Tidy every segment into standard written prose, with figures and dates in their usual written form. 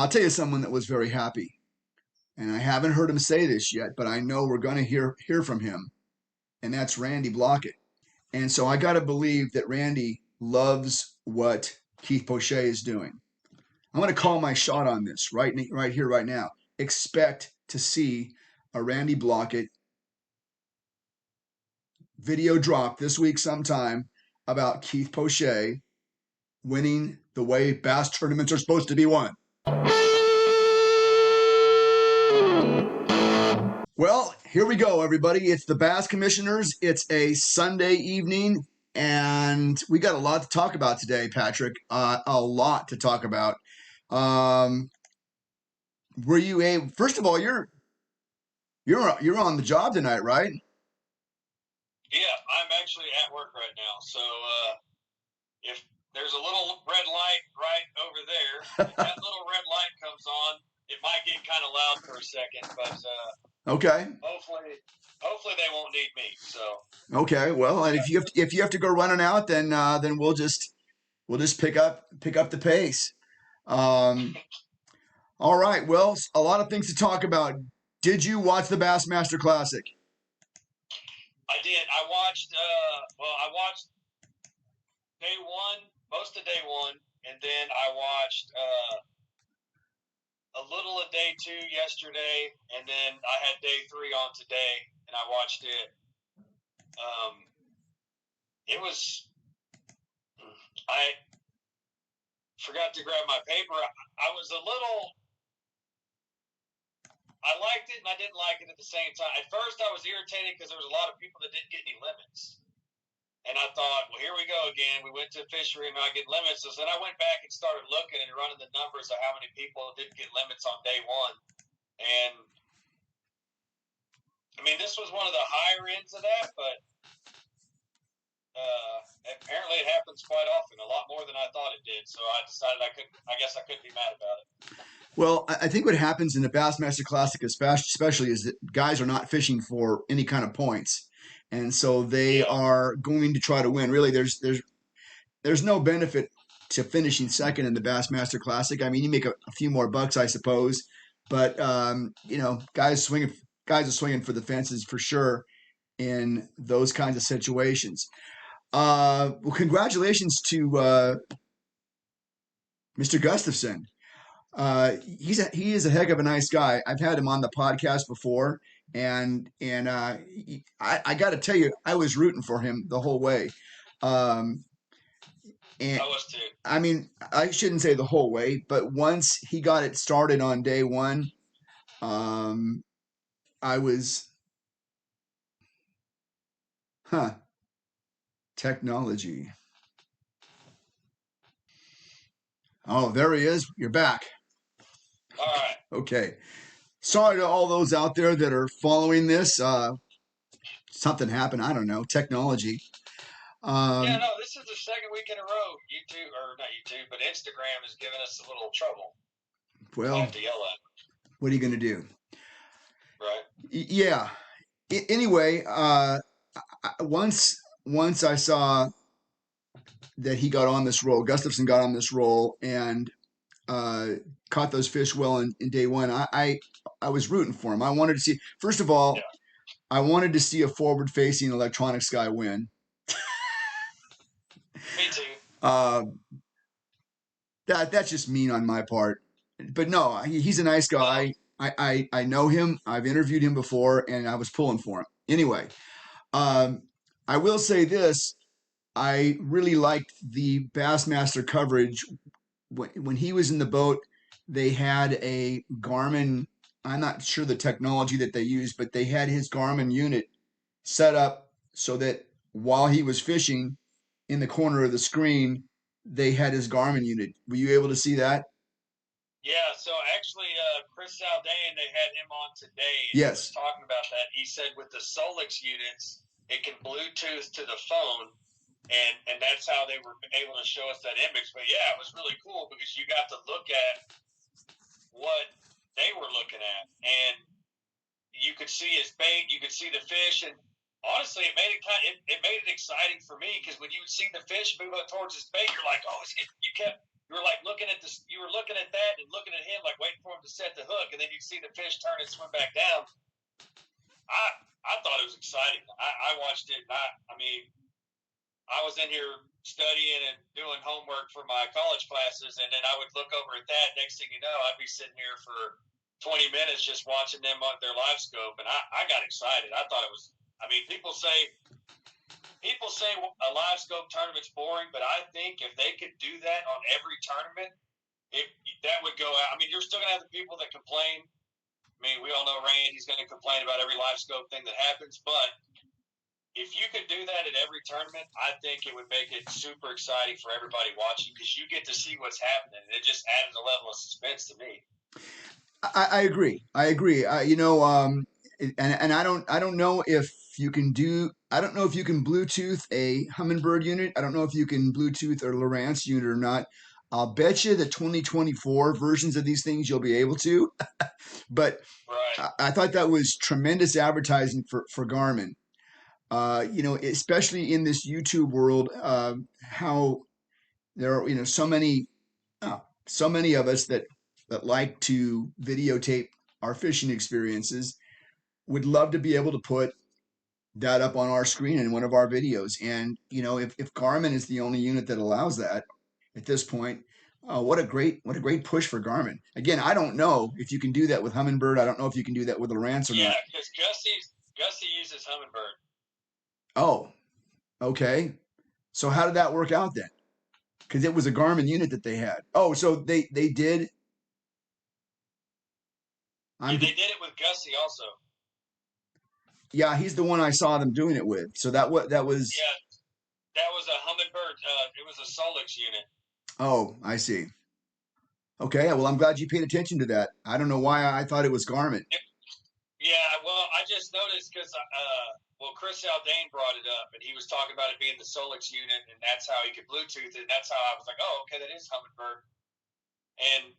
I'll tell you someone that was very happy, and I haven't heard him say this yet, but I know we're going to hear from him, and that's Randy Blockett. And so I got to believe that Randy loves what Keith Poche is doing. I'm going to call my shot on this right here, right now. Expect to see a Randy Blockett video drop this week sometime about Keith Poche winning the way bass tournaments are supposed to be won. Well, here we go, everybody. It's the Bass Commissioners. It's a Sunday evening, and we got a lot to talk about today, Patrick. A lot to talk about. Were you a first of all? You're on the job tonight, right? Yeah, I'm actually at work right now. So if there's a little red light right over there, if that little red light comes on, it might get kind of loud for a second, but okay. Hopefully they won't need me. So okay, well, and if you have to go running out, then we'll just pick up the pace. All right. Well, a lot of things to talk about. Did you watch the Bassmaster Classic? I did. I watched day one, most of day one, and then I watched a little of day two yesterday, and then I had day three on today, and I watched it. It was. I forgot to grab my paper. I was a little. I liked it and I didn't like it at the same time. At first, I was irritated because there was a lot of people that didn't get any limits. And I thought, well, here we go again. We went to fishery and I get limits. So then I went back and started looking and running the numbers of how many people didn't get limits on day one. And, I mean, this was one of the higher ends of that, but apparently it happens quite often, a lot more than I thought it did. So I decided I guess I couldn't be mad about it. Well, I think what happens in the Bassmaster Classic, especially, is that guys are not fishing for any kind of points, and so they are going to try to win. Really, there's no benefit to finishing second in the Bassmaster Classic. I mean, you make a few more bucks, I suppose, but guys are swinging for the fences for sure in those kinds of situations. Well, congratulations to Mr. Gustafson. He is a heck of a nice guy. I've had him on the podcast before, and I got to tell you, I was rooting for him the whole way. And I was too. I mean, I shouldn't say the whole way, but once he got it started on day one, I was, technology. Oh, there he is. You're back. All right. Okay. Sorry to all those out there that are following this. Something happened. I don't know. Technology. No, this is the second week in a row. YouTube, or not YouTube, but Instagram is giving us a little trouble. Well, I have to yell at them. What are you going to do? Right. Yeah. Anyway, once I saw that he got on this roll, Gustafson got on this roll and caught those fish well in day one. I was rooting for him. I wanted to see. First of all, I wanted to see a forward-facing electronics guy win. Me too. That's just mean on my part. But no, he's a nice guy. I know him. I've interviewed him before, and I was pulling for him. Anyway, I will say this. I really liked the Bassmaster coverage. When he was in the boat, they had a Garmin. I'm not sure the technology that they used, but they had his Garmin unit set up so that while he was fishing in the corner of the screen, they had his Garmin unit. Were you able to see that? Yeah, so actually, Chris Zaldain, they had him on today. And Yes. He was talking about that. He said with the Solix units, it can Bluetooth to the phone, and that's how they were able to show us that image. But yeah, it was really cool because you got to look at what they were looking at, and you could see his bait, you could see the fish, and honestly, it made it exciting for me because when you would see the fish move up towards his bait, you're like, oh, you kept you were like looking at this, you were looking at that and looking at him, like waiting for him to set the hook, and then you'd see the fish turn and swim back down. I thought it was exciting. I watched it. I mean, I was in here studying and doing homework for my college classes, and then I would look over at that. Next thing you know, I'd be sitting here for 20 minutes just watching them on their live scope, and I got excited. I thought it was. I mean, people say a live scope tournament's boring, but I think if they could do that on every tournament, that would go out. I mean, you're still gonna have the people that complain. I mean, we all know Randy's going to complain about every live scope thing that happens, but if you could do that at every tournament, I think it would make it super exciting for everybody watching because you get to see what's happening. It just added a level of suspense to me. I agree. I agree. And I don't know if you can do. I don't know if you can Bluetooth a Humminbird unit. I don't know if you can Bluetooth a Lowrance unit or not. I'll bet you the 2024 versions of these things you'll be able to. But Right. I thought that was tremendous advertising for Garmin. Especially in this YouTube world, how there are so many of us that like to videotape our fishing experiences would love to be able to put that up on our screen in one of our videos. And if Garmin is the only unit that allows that at this point, what a great push for Garmin. Again, I don't know if you can do that with Humminbird. I don't know if you can do that with Lowrance or Yeah, not. because Gussie uses Humminbird. Oh, okay. So how did that work out then? Because it was a Garmin unit that they had. Oh, so they did. Yeah, I'm they did it with Gussie also. Yeah, he's the one I saw them doing it with. So that was. Yeah, that was a Humminbird. It was a Solix unit. Oh, I see. Okay, well, I'm glad you paid attention to that. I don't know why I thought it was Garmin. Yeah, well, I just noticed because, Chris Aldane brought it up, and he was talking about it being the Solix unit, and that's how he could Bluetooth it. And that's how I was like, oh, okay, that is Humminbird. And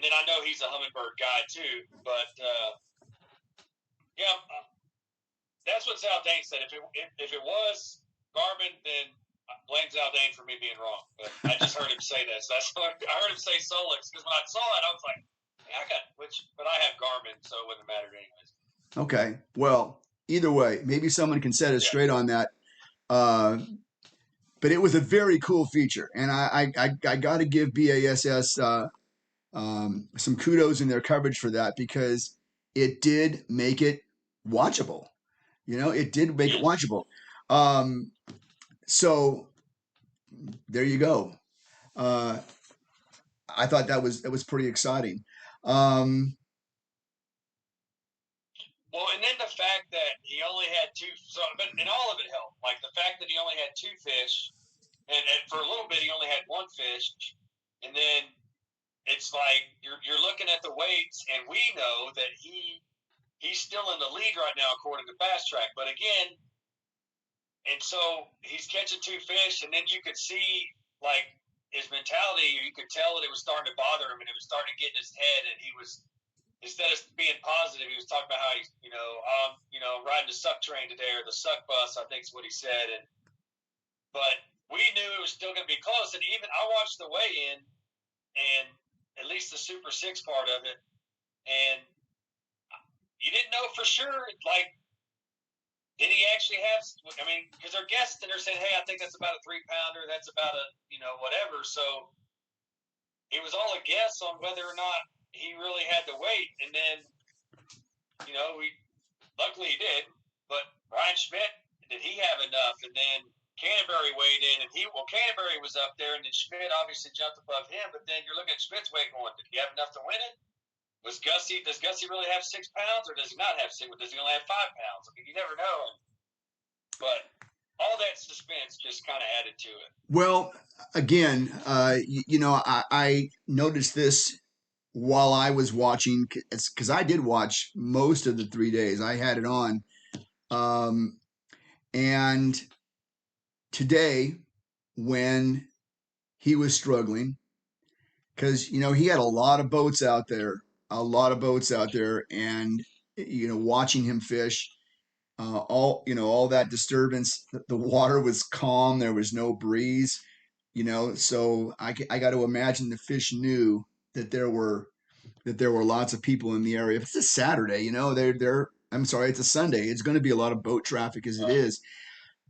then I know he's a Humminbird guy too, but yeah, that's what Zaldane said. If it was Garmin, then blame Zaldane for me being wrong. But I just heard him say this. I heard him say Solix because when I saw it, I was like, yeah, but I have Garmin, so it wouldn't have mattered anyways. Okay, well, either way, maybe someone can set us Yeah. straight on that. Uh, but it was a very cool feature, and I got to give BASS some kudos in their coverage for that because it did make it watchable. It did make it watchable. Um, so there you go. Uh, I thought that was pretty exciting. Um, Well, and then the fact that he only had two, and all of it helped. Like the fact that he only had two fish, and for a little bit he only had one fish, and then it's like you're looking at the weights, and we know that he's still in the lead right now according to Fast Track. But again, and so he's catching two fish, and then you could see like his mentality. You could tell that it was starting to bother him, and it was starting to get in his head, and he was instead of being positive, he was talking about how he's riding the suck train today or the suck bus. I think is what he said, but we knew it was still going to be close. And even I watched the weigh in, and at least the Super 6 part of it, and you didn't know for sure, like, did he actually have, I mean, because they're guessing, they're saying, hey, I think that's about a 3-pounder, that's about a, whatever. So it was all a guess on whether or not he really had the weight. And then, luckily he did, but Ryan Schmidt, did he have enough? And then Canterbury weighed in, and Canterbury was up there, and then Schmidt obviously jumped above him. But then you're looking at Schmidt's weight going, did he have enough to win it? Does Gussie really have 6 pounds, or does he not have 6? Does he only have 5 pounds? I mean, you never know. But all that suspense just kind of added to it. well, again, I noticed this while I was watching, because I did watch most of the 3 days. I had it on, and today when he was struggling, because he had a lot of boats out there, and watching him fish, all that disturbance. The water was calm. There was no breeze. So I got to imagine the fish knew that there were lots of people in the area. If it's a Saturday, they're I'm sorry, it's a Sunday. It's going to be a lot of boat traffic as it Right. is.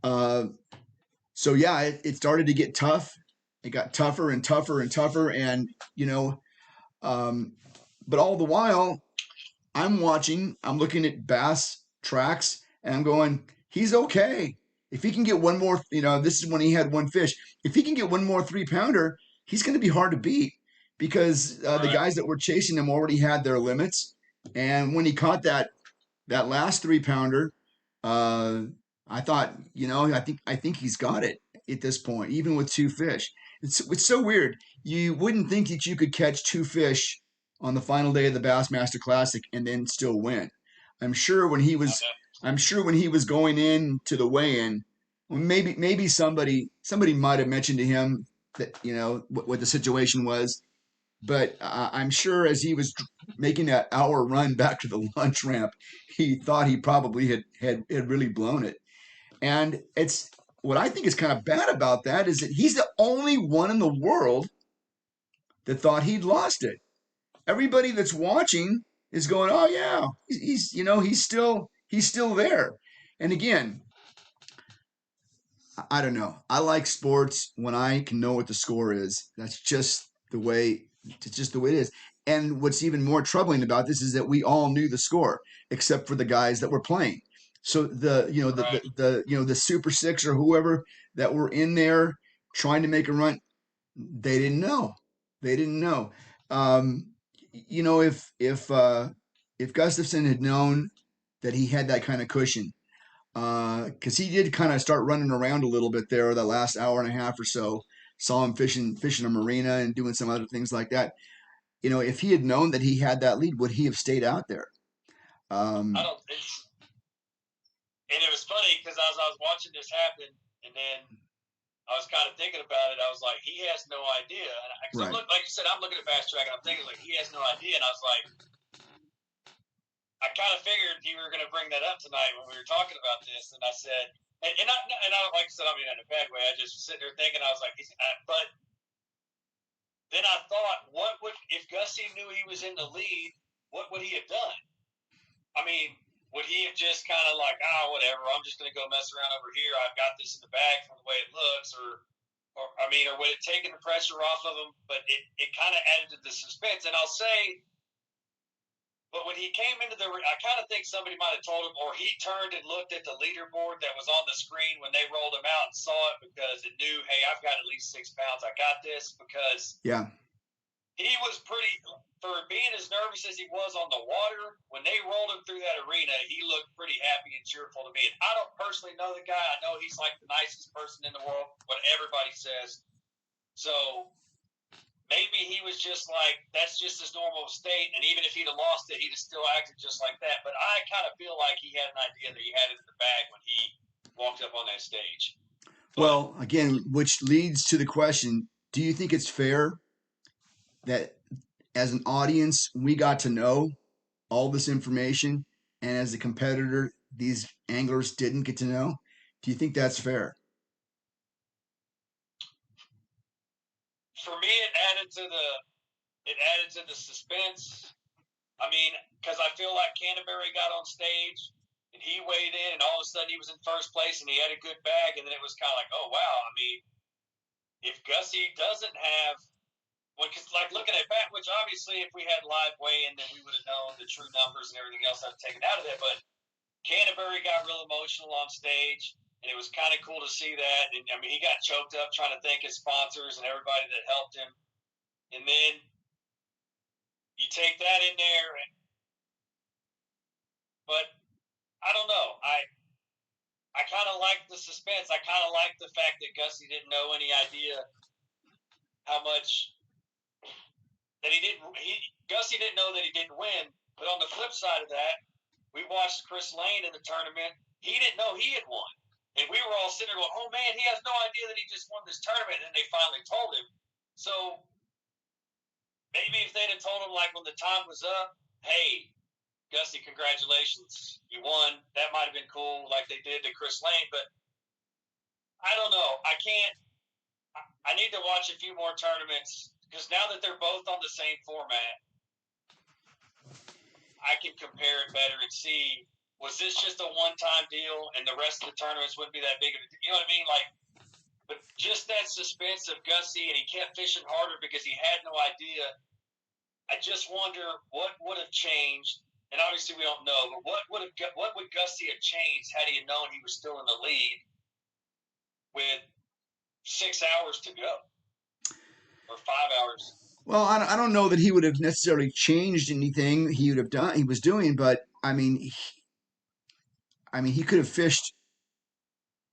Uh, so yeah, it started to get tough. It got tougher and tougher and tougher, and um, but all the while, I'm watching. I'm looking at Bass tracks, and I'm going, he's okay. If he can get one more, this is when he had one fish. If he can get one more 3 pounder, he's going to be hard to beat because the Right. guys that were chasing him already had their limits. And when he caught that last 3 pounder, uh, I thought, I think he's got it at this point, even with 2 fish. It's so weird. You wouldn't think that you could catch 2 fish on the final day of the Bassmaster Classic and then still win. I'm sure when he I was know. I'm sure when he was going in to the weigh-in, well, maybe somebody might have mentioned to him that what the situation was, but I'm sure as he was making that hour run back to the lunch ramp, he thought he probably had really blown it. And it's what I think is kind of bad about that is that he's the only one in the world that thought he'd lost it. Everybody that's watching is going, "Oh yeah, he's still there." And again, I don't know. I like sports when I can know what the score is. That's just the way. It's just the way it is. And what's even more troubling about this is that we all knew the score except for the guys that were playing. So Right. the Super Six or whoever that were in there trying to make a run, they didn't know. They didn't know. Um, if Gustafson had known that he had that kind of cushion, because he did kind of start running around a little bit there the last hour and a half or so. Saw him fishing a marina and doing some other things like that. If he had known that he had that lead, would he have stayed out there? I Um, don't. And it was funny because as I was watching this happen, and then I was kind of thinking about it. I was like, he has no idea. Because I'm right. like you said, I'm looking at Bass Track, and I'm thinking like he has no idea. And I was like, I kind of figured you were going to bring that up tonight when we were talking about this. And I said, and I like I said, I mean in a bad way. I just was sitting there thinking, I was like, but then I thought, what would if Gussie knew he was in the lead? What would he have done? I mean, would he have just kind of like, whatever, I'm just going to go mess around over here. I've got this in the bag from the way it looks, or would it taken the pressure off of him? But it kind of added to the suspense. And I'll say, but when he came into I kind of think somebody might have told him, or he turned and looked at the leaderboard that was on the screen when they rolled him out and saw it because it knew, hey, I've got at least 6 pounds. I got this because Yeah. he was pretty, for being as nervous as he was on the water, when they rolled him through that arena, he looked pretty happy and cheerful to me. And I don't personally know the guy. I know he's like the nicest person in the world, what everybody says. So maybe he was just like, that's just his normal state. And even if he'd have lost it, he'd have still acted just like that. But I kind of feel like he had an idea that he had it in the bag when he walked up on that stage. But Well, again, which leads to the question: do you think it's fair that, as an audience, we got to know all this information, and as a competitor, these anglers didn't get to know? Do you think that's fair? for me, it added to the suspense. I mean, because I feel like Canterbury got on stage and he weighed in, and all of a sudden he was in first place and he had a good bag, and then it was kind of like, oh wow. I mean, if Gussie doesn't have, because like looking at that, which obviously if we had live weigh-in, then we would have known the true numbers and everything else I've taken out of that. But Canterbury got real emotional on stage, and it was kind of cool to see that. And I mean, he got choked up trying to thank his sponsors and everybody that helped him. And then you take that in there, but I don't know. I kind of like the suspense. I kind of like the fact that Gussie didn't know any idea how much that he didn't. Gussie didn't know that he didn't win. But on the flip side of that, we watched Chris Lane in the tournament. He didn't know he had won, and we were all sitting there going, "Oh man, he has no idea that he just won this tournament." And they finally told him. So maybe if they'd have told him like when the time was up, "Hey, Gussie, congratulations, you won," that might have been cool, like they did to Chris Lane. But I don't know. I need to watch a few more tournaments because now that they're both on the same format, I can compare it better and see, was this just a one-time deal and the rest of the tournaments wouldn't be that big of a deal? You know what I mean? Like, but just that suspense of Gussie, and he kept fishing harder because he had no idea. I just wonder what would have changed, and obviously we don't know, but what would Gussie have changed had he known he was still in the lead with 6 hours to go or 5 hours? Well, I don't know that he would have necessarily changed anything he was doing, but he could have fished.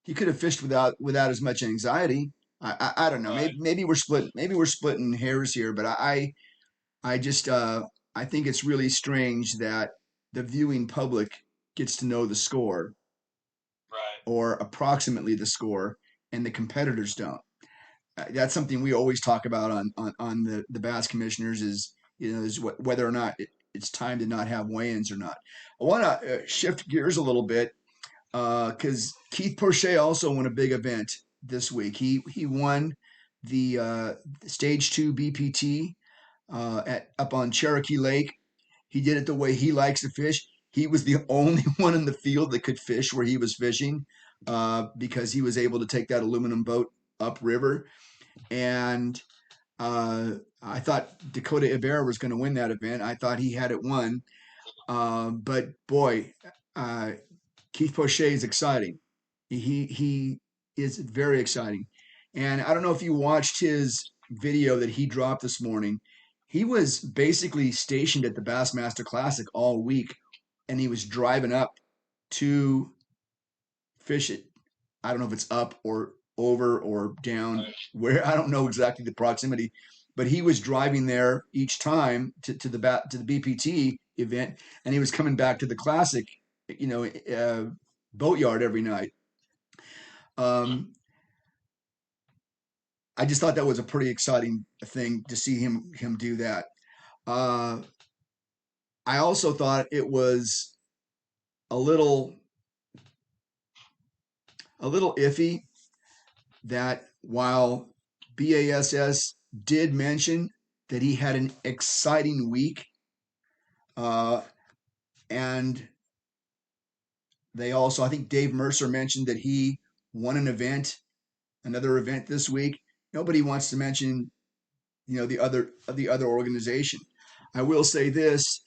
He could have fished without as much anxiety. I don't know. Right. Maybe we're split. Maybe we're splitting hairs here, but I just I think it's really strange that the viewing public gets to know the score Right. or approximately the score, and the competitors don't. That's something we always talk about on the Bass Commissioners is whether or not it's time to not have weigh-ins or not. I want to shift gears a little bit because Keith Porcher also won a big event this week. He won the Stage 2 BPT up on Cherokee Lake. He did it the way he likes to fish. He was the only one in the field that could fish where he was fishing because he was able to take that aluminum boat upriver. And I thought Dakota Ibarra was going to win that event. I thought he had it won. But boy, Keith Porcher is exciting. He is very exciting. And I don't know if you watched his video that he dropped this morning. He was basically stationed at the Bassmaster Classic all week, and he was driving up to fish it. I don't know if it's up or over or down, where I don't know exactly the proximity, but he was driving there each time to the BPT event, and he was coming back to the Classic, boatyard every night. I just thought that was a pretty exciting thing to see him do that. Uh, I also thought it was a little iffy that while BASS did mention that he had an exciting week, and they also, I think Dave Mercer mentioned that he won another event this week. Nobody wants to mention, the other organization. I will say this,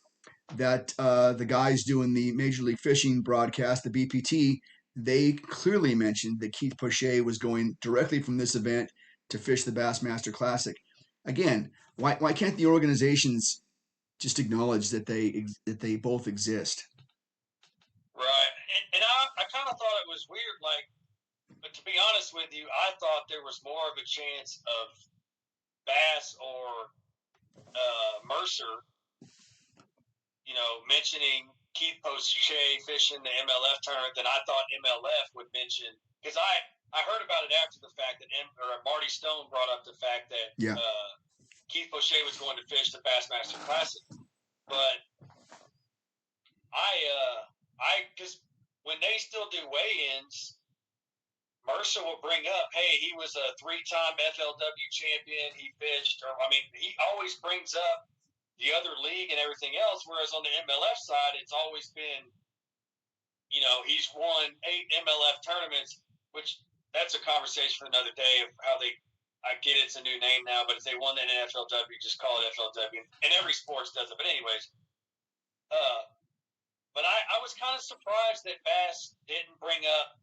that the guys doing the Major League Fishing broadcast, the BPT, they clearly mentioned that Keith Porcher was going directly from this event to fish the Bassmaster Classic. Again, why can't the organizations just acknowledge that they both exist? Right. And I kind of thought it was weird, like, but to be honest with you, I thought there was more of a chance of Bass or Mercer, mentioning Keith Porcher fishing the MLF tournament than I thought MLF would mention, because I heard about it after the fact that Marty Stone brought up the fact that Keith Porcher was going to fish the Bassmaster Classic, but because when they still do weigh-ins, Mercer will bring up, hey, he was a 3-time FLW champion. He fished, he always brings up the other league and everything else. Whereas on the MLF side, it's always been, he's won 8 MLF tournaments, which that's a conversation for another day of how I get it's a new name now, but if they won that in FLW, just call it FLW. And every sports does it. But anyways, but I was kind of surprised that Bass didn't bring up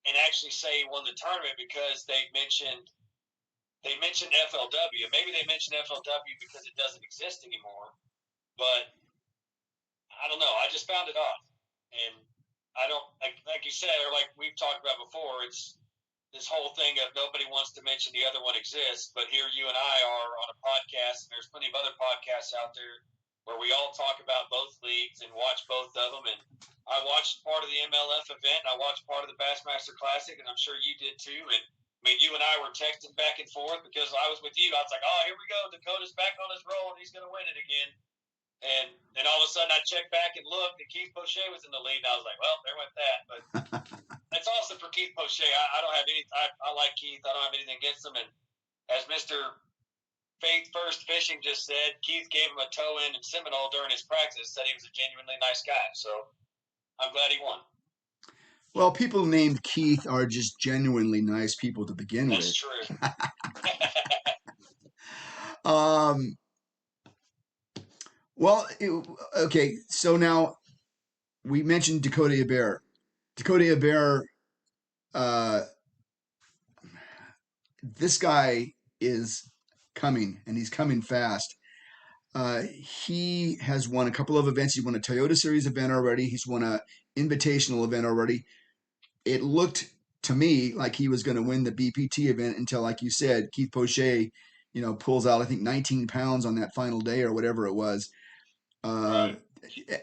and actually say he won the tournament, because they mentioned FLW. Maybe they mentioned FLW because it doesn't exist anymore. But I don't know. I just found it odd. And I don't, like you said, or like we've talked about before, it's this whole thing of nobody wants to mention the other one exists. But here you and I are on a podcast, and there's plenty of other podcasts out there where we all talk about both leagues and watch both of them. And I watched part of the MLF event, and I watched part of the Bassmaster Classic, and I'm sure you did too. And you and I were texting back and forth because I was with you. I was like, oh, here we go. Dakota's back on his roll, and he's going to win it again. And then all of a sudden I checked back and looked, and Keith Porcher was in the lead. And I was like, well, there went that. But that's also for Keith Porcher. I don't have any. I like Keith. I don't have anything against him. And as Mr. Faith First Fishing just said, Keith gave him a toe in Seminole during his practice, said he was a genuinely nice guy. So I'm glad he won. Well, people named Keith are just genuinely nice people to begin That's with. true. Well, okay. So now we mentioned Dakota Hebert. Dakota Hebert, this guy is coming, and he's coming fast. He has won a couple of events. He won a Toyota Series event already. He's won a invitational event already. It looked to me like he was going to win the BPT event until, like you said, Keith Poche, pulls out, I think, 19 pounds on that final day or whatever it was. Right.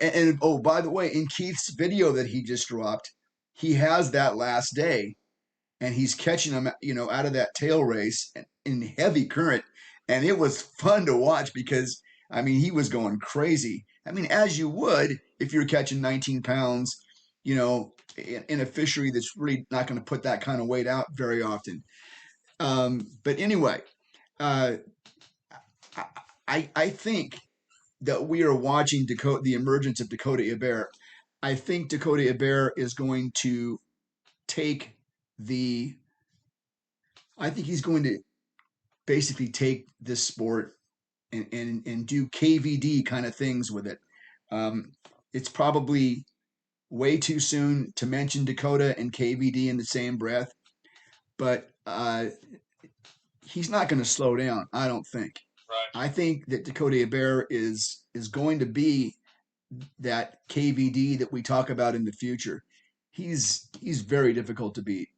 And oh, by the way, in Keith's video that he just dropped, he has that last day, and he's catching them, out of that tail race in heavy current, and it was fun to watch because I mean he was going crazy. I mean, as you would if you're catching 19 pounds, in a fishery that's really not going to put that kind of weight out very often. But anyway, uh, I think that we are watching the emergence of Dakota Hebert. I think Dakota Hebert is going to take the. I think he's going to basically take this sport and do KVD kind of things with it. It's probably way too soon to mention Dakota and KVD in the same breath, but he's not going to slow down. I don't think. Right. I think that Dakota Hebert is going to be that KVD that we talk about in the future. He's very difficult to beat.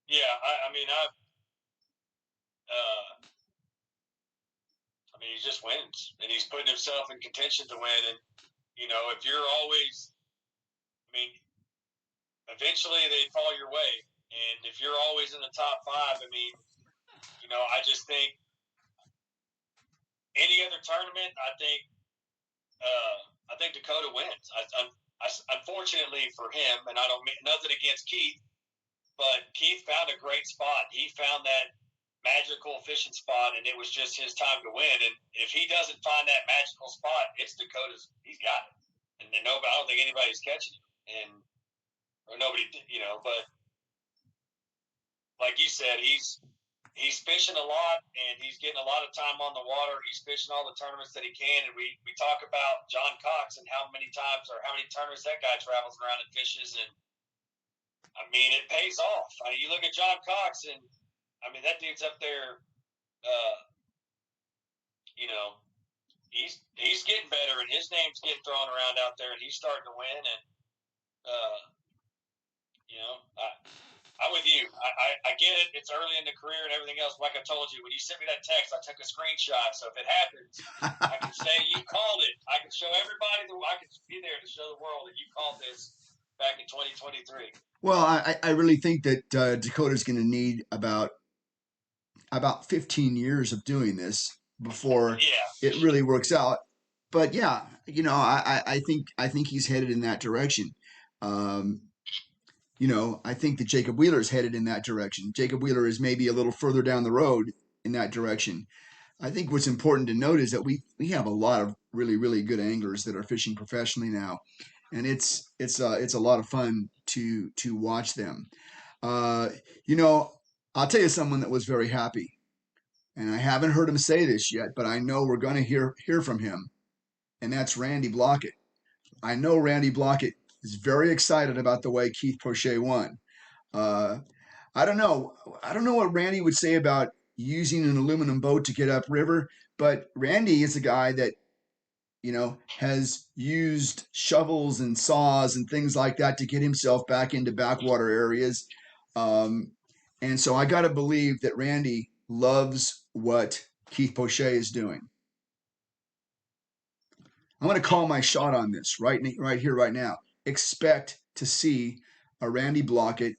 Yeah, I mean, he just wins, and he's putting himself in contention to win. And if you're always, I mean, eventually they fall your way, and if you're always in the top five, I mean, I just think any other tournament, I think Dakota wins. Unfortunately for him, and I don't mean nothing against Keith, but Keith found a great spot. He found that magical fishing spot, and it was just his time to win. And if he doesn't find that magical spot, it's Dakota's. He's got it, and then nobody. I don't think anybody's catching him, or nobody. But like you said, he's fishing a lot, and he's getting a lot of time on the water. He's fishing all the tournaments that he can, and we talk about John Cox and how many times or how many tournaments that guy travels around and fishes, and I mean it pays off. I mean, you look at John Cox, and I mean that dude's up there. He's getting better, and his name's getting thrown around out there, and he's starting to win. And I'm with you. I get it. It's early in the career and everything else. Like I told you, when you sent me that text, I took a screenshot. So if it happens, I can say you called it. I can show everybody I can be there to show the world that you called this back in 2023. Well, I really think that Dakota's going to need about 15 years of doing this before it really works out. But yeah, I think he's headed in that direction. I think that Jacob Wheeler is headed in that direction. Jacob Wheeler is maybe a little further down the road in that direction. I think what's important to note is that we have a lot of really, really good anglers that are fishing professionally now, and it's a lot of fun to watch them. Uh, I'll tell you someone that was very happy, and I haven't heard him say this yet, but I know we're going to hear from him, and that's Randy Blockett. I know Randy Blockett is very excited about the way Keith Poche won. Uh, I don't know. I don't know what Randy would say about using an aluminum boat to get upriver, but Randy is a guy that has used shovels and saws and things like that to get himself back into backwater areas. Um, and so I got to believe that Randy loves what Keith Poche is doing. I'm going to call my shot on this right here, right now. Expect to see a Randy Blockett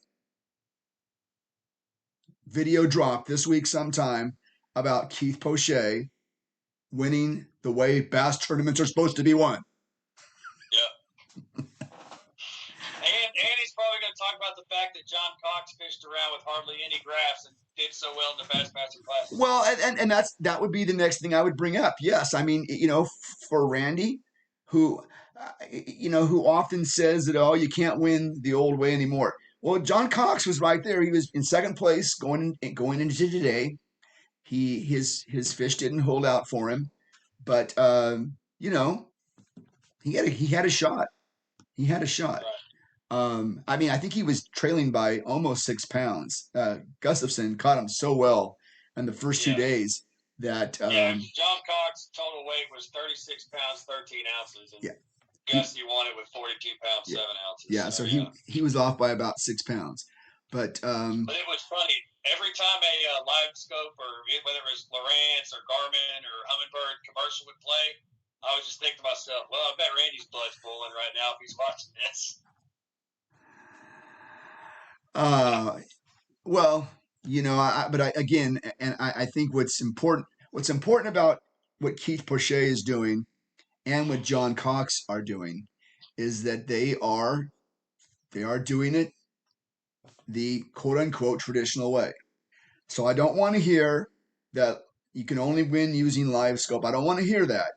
video drop this week sometime about Keith Poche winning the way bass tournaments are supposed to be won. Yeah. And he's probably going to talk about the fact that John Cox fished around with hardly any graphs and did so well in the Bassmaster Classic. Well, and that would be the next thing I would bring up. Yes, I mean, for Randy, who who often says that, oh, you can't win the old way anymore. Well, John Cox was right there. He was in second place going into today. His fish didn't hold out for him, but he had a shot. He had a shot. Right. I mean, I think he was trailing by almost 6 pounds. Gustafson caught him so well in the first 2 days that John Cox total weight was 36 pounds 13 ounces, and yeah, Gusty won it with 42 pounds 7 ounces. yeah. So he was off by about 6 pounds, but But it was funny. Every time a live scope, or whether it was Lowrance or Garmin or Humminbird commercial would play, I would just think to myself, well, I bet Randy's blood's boiling right now if he's watching this. Well, again, and I think what's important about what Keith Poche is doing and what John Cox are doing is that they are doing it the quote unquote traditional way. So I don't want to hear that you can only win using live scope. I don't want to hear that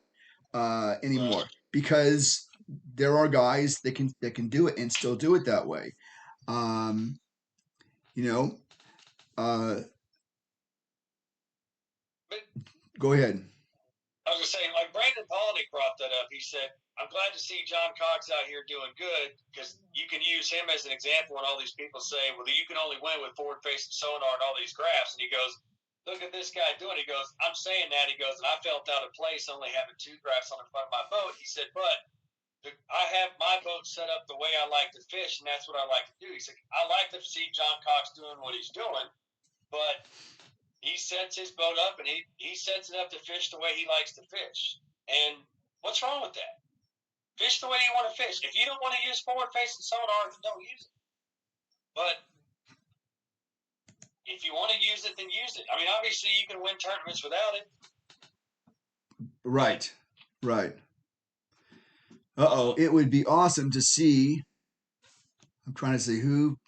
anymore because there are guys that can do it and still do it that way. Go ahead. I was just saying, like Brandon Polnick brought that up. He said, I'm glad to see John Cox out here doing good because you can use him as an example when all these people say, well, you can only win with forward-facing sonar and all these graphs. And he goes, look at this guy doing it. He goes, I'm saying that. He goes, and I felt out of place only having 2 graphs on the front of my boat. He said, but I have my boat set up the way I like to fish, and that's what I like to do. He said, I like to see John Cox doing what he's doing, but he sets his boat up and he sets it up to fish the way he likes to fish. And what's wrong with that? Fish the way you want to fish. If you don't want to use forward-facing sonar, then don't use it. But if you want to use it, then use it. I mean, obviously you can win tournaments without it. Right. It would be awesome to see. I'm trying to see who.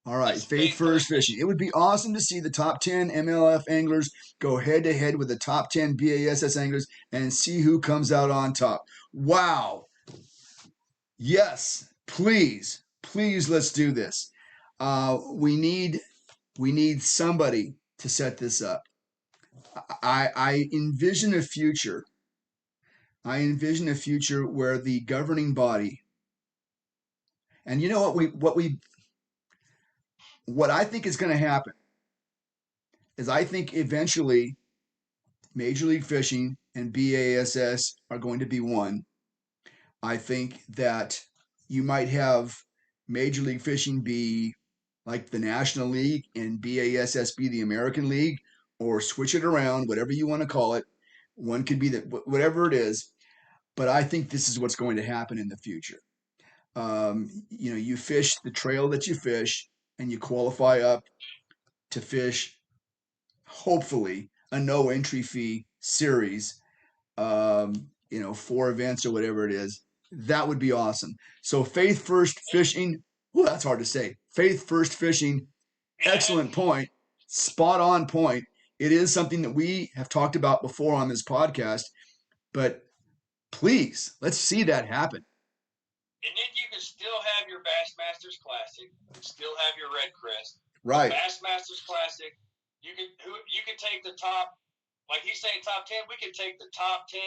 All right, Faith First Fishing. It would be awesome to see the top 10 MLF anglers go head to head with the top 10 BASS anglers and see who comes out on top. Wow. Yes, please, let's do this. We need somebody to set this up. I envision a future. Where the governing body, and you know what I think is going to happen is I think eventually Major League Fishing and BASS are going to be one. I think that you might have Major League Fishing be like the National League and BASS be the American League, or switch it around, whatever you want to call it. One could be whatever it is. But I think this is what's going to happen in the future. You fish the trail that you fish, and you qualify up to fish, hopefully, a no entry fee series, 4 events or whatever it is. That would be awesome. So Faith First Fishing, well, that's hard to say. Faith First Fishing, excellent point, spot on point. It is something that we have talked about before on this podcast, but please, let's see that happen. And then you can still have your Bassmasters Classic, still have your Red Crest. Right. Bassmasters Classic, you can take the top, like he's saying top 10, we could take the top 10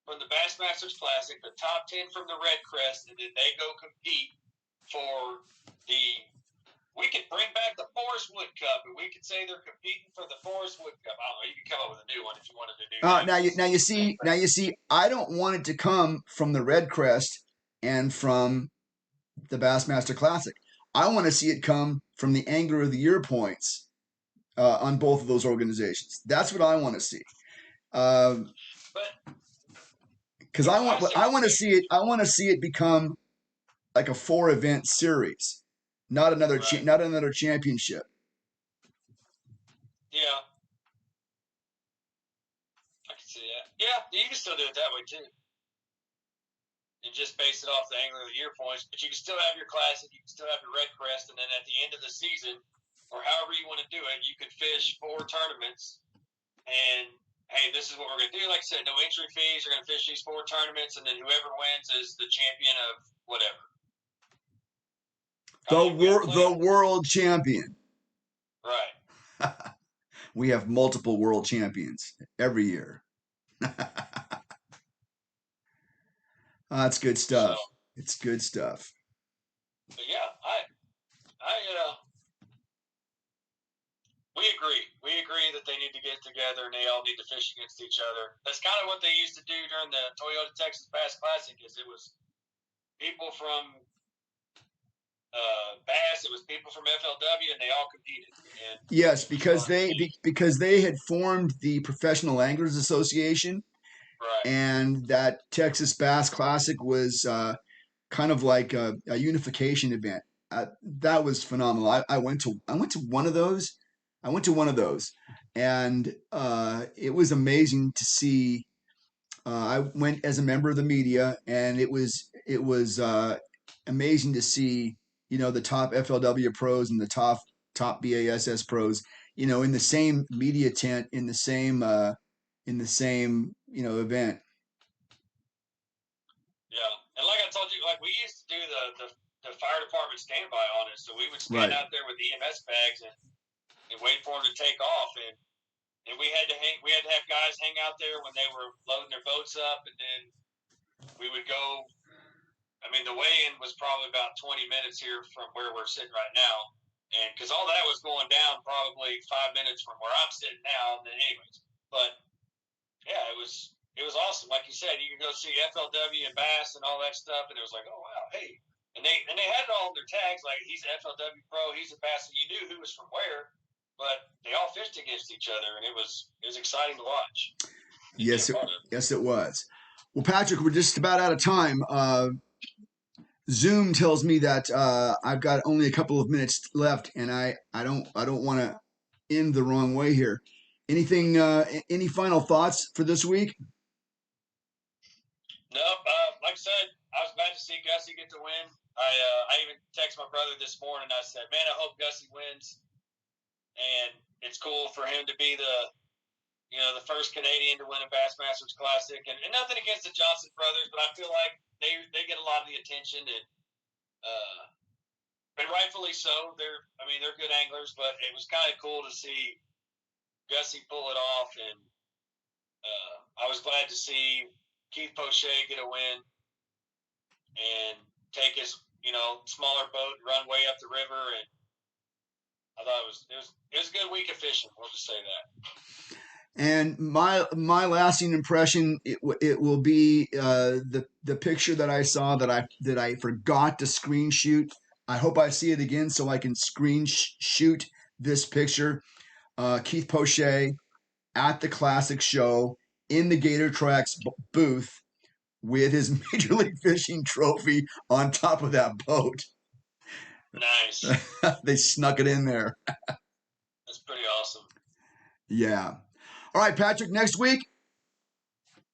from the Bassmasters Classic, the top 10 from the Red Crest, and then they go compete for we could bring back the Forrest Wood Cup, and we could say they're competing for the Forrest Wood Cup. I don't know. You could come up with a new one if you wanted to do that. Now you see, I don't want it to come from the Red Crest and from the Bassmaster Classic. I want to see it come from the Angler of the Year points on both of those organizations. That's what I want to see. Because I want to see it. I want to see it become like a 4-event series, not another championship. Yeah, I can see that. Yeah, you can still do it that way too, and just base it off the Angler of the Year points. But you can still have your Classic, you can still have your Red Crest, and then at the end of the season, or however you want to do it, you could fish 4 tournaments, and hey, this is what we're going to do. Like I said, no entry fees. You're going to fish these 4 tournaments, and then whoever wins is the champion of whatever. The world champion. Right. We have multiple world champions every year. That's good stuff. So, it's good stuff. But yeah, we agree that they need to get together and they all need to fish against each other. That's kind of what they used to do during the Toyota Texas Bass Classic. Is it was people from Bass, it was people from FLW, and they all competed. And yes, because they had formed the Professional Anglers Association, right. And that Texas Bass Classic was kind of like a unification event. That was phenomenal. I went to one of those. And it was amazing to see. I went as a member of the media, and it was amazing to see, the top FLW pros and the top BASS pros, in the same media tent, in the same event. Yeah, and like I told you, like we used to do the fire department standby on it, so we would stand out there with EMS bags and wait for them to take off, and we had to have guys hang out there when they were loading their boats up, and then we would go. I mean, the weigh-in was probably about 20 minutes here from where we're sitting right now, and because all that was going down probably 5 minutes from where I'm sitting now. Then, anyways, but yeah, it was awesome. Like you said, you could go see FLW and Bass and all that stuff, and it was like, oh wow, hey, and they had it all on their tags, like he's an FLW pro, he's a Bass, and you knew who was from where, but they all fished against each other, and it was exciting to watch. Yes, it was. Well, Patrick, we're just about out of time. Zoom tells me that I've got only a couple of minutes left, and I don't want to end the wrong way here. Anything? Any final thoughts for this week? Nope. Like I said, I was glad to see Gussie get to win. I even texted my brother this morning. I said, "Man, I hope Gussie wins." And it's cool for him to be the first Canadian to win a Bassmasters Classic. And nothing against the Johnson brothers, but I feel like they get a lot of the attention, and rightfully so. They're good anglers, but it was kind of cool to see Gussie pull it off, and I was glad to see Keith Poche get a win and take his smaller boat and run way up the river, and I thought it was a good week of fishing. We'll just say that. And my lasting impression, it will be the picture that I saw that I forgot to screen shoot. I hope I see it again so I can screen shoot this picture. Keith Poche at the Classic Show in the Gator Tracks booth with his Major League Fishing trophy on top of that boat. Nice. They snuck it in there. That's pretty awesome. Yeah. All right, Patrick, next week?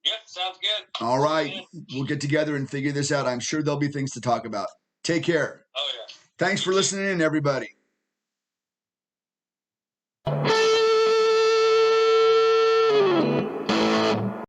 Yep, sounds good. All right. We'll get together and figure this out. I'm sure there'll be things to talk about. Take care. Oh, yeah. Thanks for listening in, everybody.